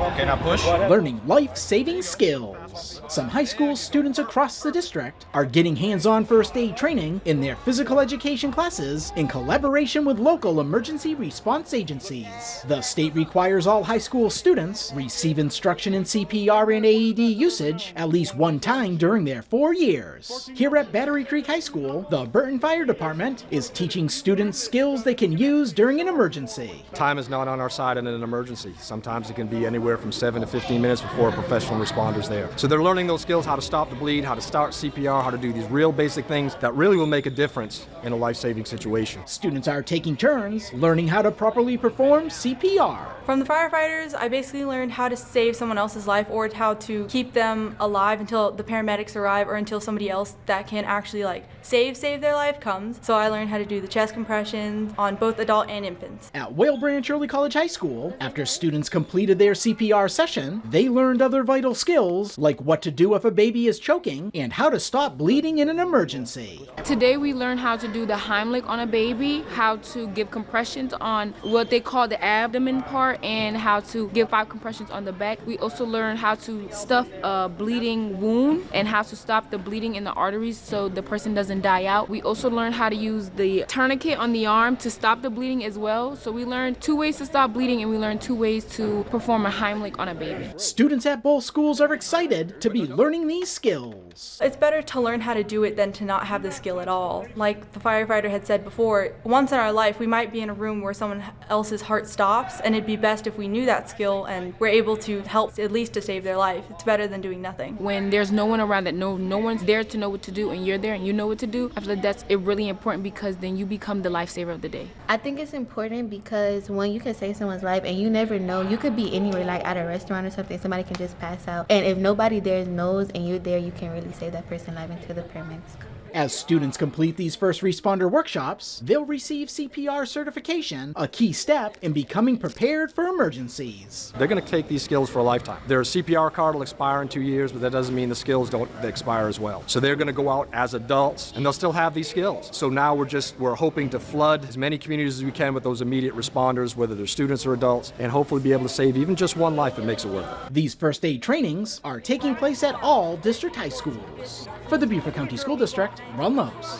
Okay, now push. Learning life-saving skills. Some high school students across the district are getting hands-on first aid training in their physical education classes in collaboration with local emergency response agencies. The state requires all high school students receive instruction in CPR and AED usage at least one time during their 4 years. Here at Battery Creek High School, the Burton Fire Department is teaching students skills they can use during an emergency. Time is not on our side in an emergency. Sometimes it can be anywhere from 7 to 15 minutes before a professional responder's there. So they're learning those skills, how to stop the bleed, how to start CPR, how to do these real basic things that really will make a difference in a life-saving situation. Students are taking turns learning how to properly perform CPR. From the firefighters, I basically learned how to save someone else's life or how to keep them alive until the paramedics arrive or until somebody else that can actually save their life comes. So I learned how to do the chest compressions on both adult and infants. At Whale Branch Early College High School, after students completed their CPR session, they learned other vital skills like what to do if a baby is choking and how to stop bleeding in an emergency. Today we learned how to do the Heimlich on a baby, how to give compressions on what they call the abdomen part, and how to give 5 compressions on the back. We also learned how to stuff a bleeding wound and how to stop the bleeding in the arteries so the person doesn't die out. We also learned how to use the tourniquet on the arm to stop the bleeding as well. So we learned 2 ways to stop bleeding, and we learned 2 ways to perform a Heimlich on a baby. Students at both schools are excited to be learning these skills. It's better to learn how to do it than to not have the skill at all. Like the firefighter had said before, once in our life we might be in a room where someone else's heart stops, and it'd be best if we knew that skill and were able to help at least to save their life. It's better than doing nothing. When there's no one around, that no one's there to know what to do, and you're there and you know what to do, I feel like that's really important because then you become the lifesaver of the day. I think it's important because when you can save someone's life, and you never know, you could be anywhere, like at a restaurant or something, somebody can just pass out, and if nobody there knows and you're there, you can really save that person's life until the paramedics come. As students complete these first responder workshops, they'll receive CPR certification, a key step in becoming prepared for emergencies. They're going to take these skills for a lifetime. Their CPR card will expire in 2 years, but that doesn't mean the skills don't expire as well. So they're going to go out as adults, and they'll still have these skills. So now we're hoping to flood as many communities as we can with those immediate responders, whether they're students or adults, and hopefully be able to save even just one life that makes it worth it. These first aid trainings are taking place at all district high schools. For the Beaufort County School District, Ron Lopes.